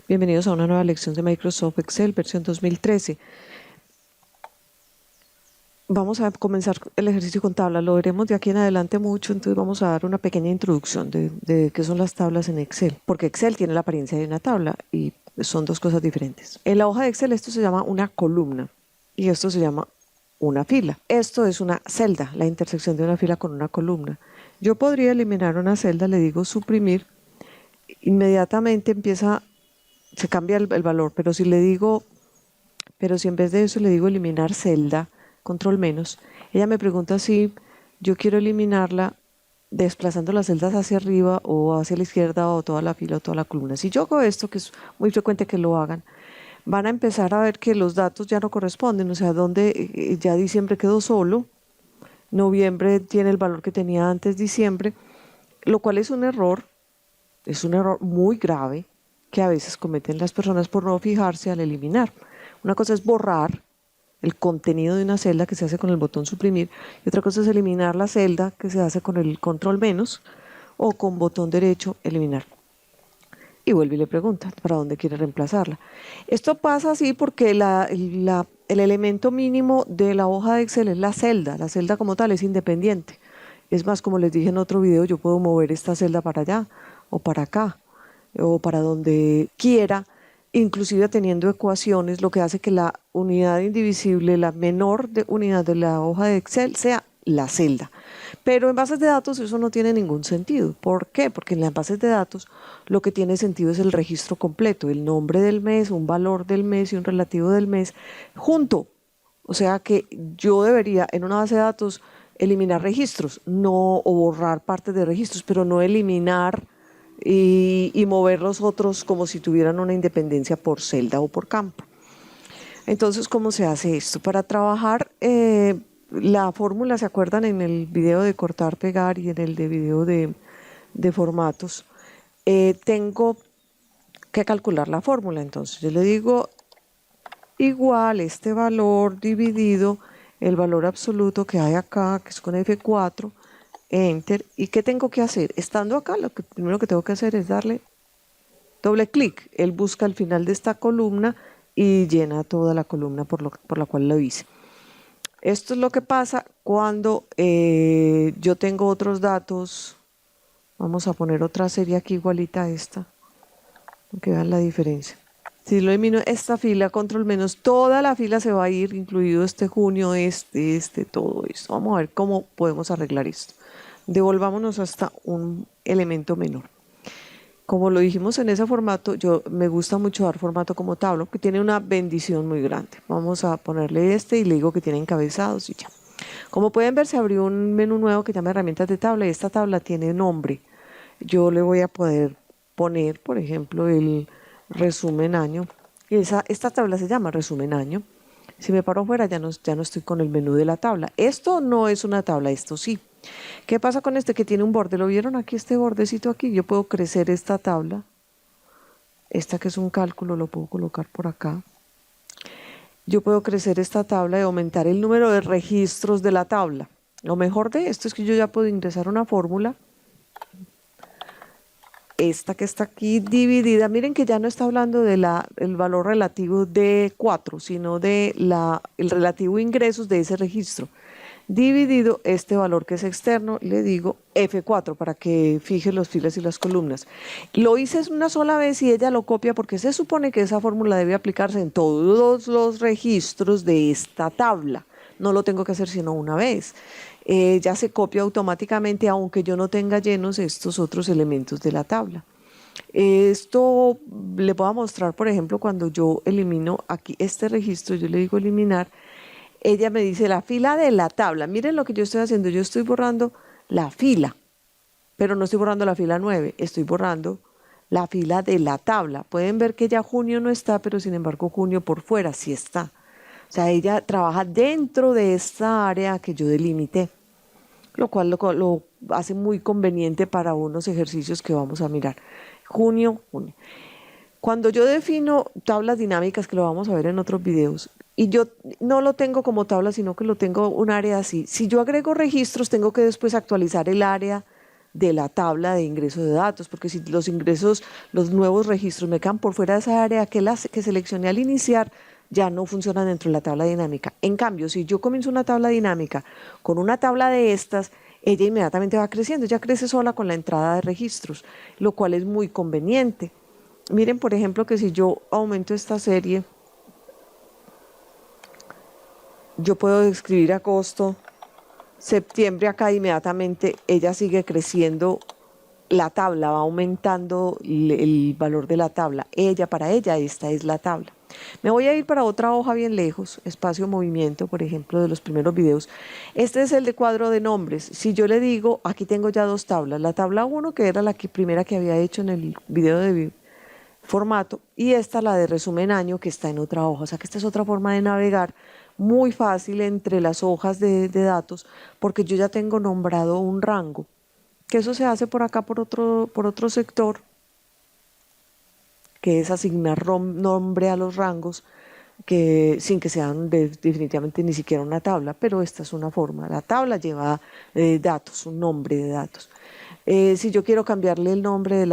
Bienvenidos a una nueva lección de Microsoft Excel, versión 2013. Vamos a comenzar el ejercicio con tablas. Lo veremos de aquí en adelante mucho, entonces vamos a dar una pequeña introducción de qué son las tablas en Excel, porque Excel tiene la apariencia de una tabla y son dos cosas diferentes. En la hoja de Excel esto se llama una columna y esto se llama una fila. Esto es una celda, la intersección de una fila con una columna. Yo podría eliminar una celda, le digo suprimir, inmediatamente se cambia el valor, pero si en vez de eso le digo eliminar celda, control menos, ella me pregunta si yo quiero eliminarla desplazando las celdas hacia arriba o hacia la izquierda o toda la fila o toda la columna. Si yo hago esto, que es muy frecuente que lo hagan, van a empezar a ver que los datos ya no corresponden, o sea, donde ya diciembre quedó solo, noviembre tiene el valor que tenía antes diciembre, lo cual es un error muy grave que a veces cometen las personas por no fijarse al eliminar. Una cosa es borrar el contenido de una celda que se hace con el botón suprimir y otra cosa es eliminar la celda que se hace con el control menos o con botón derecho eliminar. Y vuelve y le pregunta para dónde quiere reemplazarla. Esto pasa así porque el elemento mínimo de la hoja de Excel es la celda. La celda como tal es independiente. Es más, como les dije en otro video, yo puedo mover esta celda para allá o para acá o para donde quiera, inclusive teniendo ecuaciones, lo que hace que la unidad indivisible, la menor unidad de la hoja de Excel sea la celda. Pero en bases de datos eso no tiene ningún sentido. ¿Por qué? Porque en las bases de datos lo que tiene sentido es el registro completo, el nombre del mes, un valor del mes y un relativo del mes junto. O sea que yo debería en una base de datos eliminar registros, no o borrar partes de registros, pero no eliminar y mover los otros como si tuvieran una independencia por celda o por campo. Entonces, ¿cómo se hace esto? Para trabajar la fórmula, ¿se acuerdan en el video de cortar, pegar y en el de video de formatos? Tengo que calcular la fórmula. Entonces, yo le digo igual este valor dividido el valor absoluto que hay acá, que es con F4, Enter. ¿Y qué tengo que hacer? Estando acá, lo primero que tengo que hacer es darle doble clic. Él busca el final de esta columna y llena toda la columna por la cual lo hice. Esto es lo que pasa cuando yo tengo otros datos. Vamos a poner otra serie aquí igualita a esta, para que vean la diferencia. Si lo elimino esta fila, control menos, toda la fila se va a ir, incluido este junio, todo esto. Vamos a ver cómo podemos arreglar esto. Devolvámonos hasta un elemento menor. Como lo dijimos en ese formato, me gusta mucho dar formato como tabla, que tiene una bendición muy grande. Vamos a ponerle y le digo que tiene encabezados y ya. Como pueden ver, se abrió un menú nuevo que se llama herramientas de tabla y esta tabla tiene nombre. Yo le voy a poder poner, por ejemplo, el resumen año. Y esta tabla se llama resumen año. Si me paro afuera ya no estoy con el menú de la tabla. Esto no es una tabla, esto sí. ¿Qué pasa con este que tiene un borde? ¿Lo vieron aquí, este bordecito aquí? Yo puedo crecer esta tabla. Esta que es un cálculo lo puedo colocar por acá. Yo puedo crecer esta tabla y aumentar el número de registros de la tabla. Lo mejor de esto es que yo ya puedo ingresar una fórmula. Esta que está aquí dividida, miren que ya no está hablando del valor relativo de 4, sino de el relativo ingresos de ese registro. Dividido este valor que es externo, le digo F4 para que fije los filas y las columnas. Lo hice una sola vez y ella lo copia porque se supone que esa fórmula debe aplicarse en todos los registros de esta tabla. No lo tengo que hacer sino una vez. Ya se copia automáticamente aunque yo no tenga llenos estos otros elementos de la tabla. Esto le voy a mostrar, por ejemplo, cuando yo elimino aquí este registro, yo le digo eliminar, ella me dice la fila de la tabla. Miren lo que yo estoy haciendo, yo estoy borrando la fila, pero no estoy borrando la fila 9, estoy borrando la fila de la tabla. Pueden ver que ya junio no está, pero sin embargo junio por fuera sí está. O sea, ella trabaja dentro de esta área que yo delimité, lo cual lo hace muy conveniente para unos ejercicios que vamos a mirar. Junio. Cuando yo defino tablas dinámicas, que lo vamos a ver en otros videos, y yo no lo tengo como tabla, sino que lo tengo un área así. Si yo agrego registros, tengo que después actualizar el área de la tabla de ingreso de datos, porque si los ingresos, los nuevos registros me quedan por fuera de esa área que seleccioné al iniciar, ya no funcionan dentro de la tabla dinámica. En cambio, si yo comienzo una tabla dinámica con una tabla de estas, ella inmediatamente va creciendo, ella crece sola con la entrada de registros, lo cual es muy conveniente. Miren, por ejemplo, que si yo aumento esta serie, yo puedo escribir agosto, septiembre acá, inmediatamente ella sigue creciendo, la tabla va aumentando el valor de la tabla. Para ella, esta es la tabla. Me voy a ir para otra hoja bien lejos, espacio movimiento, por ejemplo, de los primeros videos. Este es el de cuadro de nombres. Si yo le digo, aquí tengo ya dos tablas, la tabla 1, que era primera que había hecho en el video de formato, y esta la de resumen año, que está en otra hoja. O sea que esta es otra forma de navegar muy fácil entre las hojas de datos, porque yo ya tengo nombrado un rango, que eso se hace por acá por otro sector, que es asignar nombre a los rangos, que sin que sean definitivamente ni siquiera una tabla, pero esta es una forma. La tabla lleva datos, un nombre de datos. Si yo quiero cambiarle el nombre de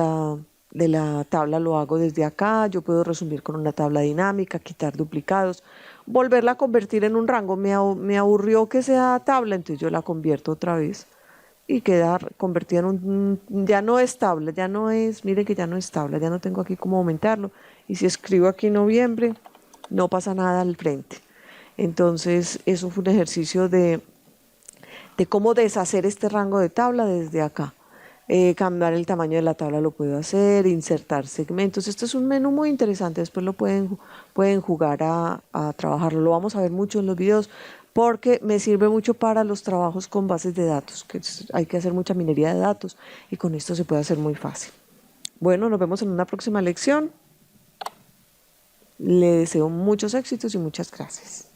la tabla, lo hago desde acá. Yo puedo resumir con una tabla dinámica, quitar duplicados, volverla a convertir en un rango. Me aburrió que sea tabla, entonces yo la convierto otra vez y queda convertida en ya no es tabla, ya no es, miren que ya no es tabla, ya no tengo aquí cómo aumentarlo. Y si escribo aquí noviembre, no pasa nada al frente. Entonces, eso fue un ejercicio de cómo deshacer este rango de tabla desde acá. Cambiar el tamaño de la tabla lo puedo hacer, insertar segmentos. Esto es un menú muy interesante, después pueden jugar a trabajarlo. Lo vamos a ver mucho en los videos porque me sirve mucho para los trabajos con bases de datos, que hay que hacer mucha minería de datos y con esto se puede hacer muy fácil. Bueno, nos vemos en una próxima lección. Le deseo muchos éxitos y muchas gracias.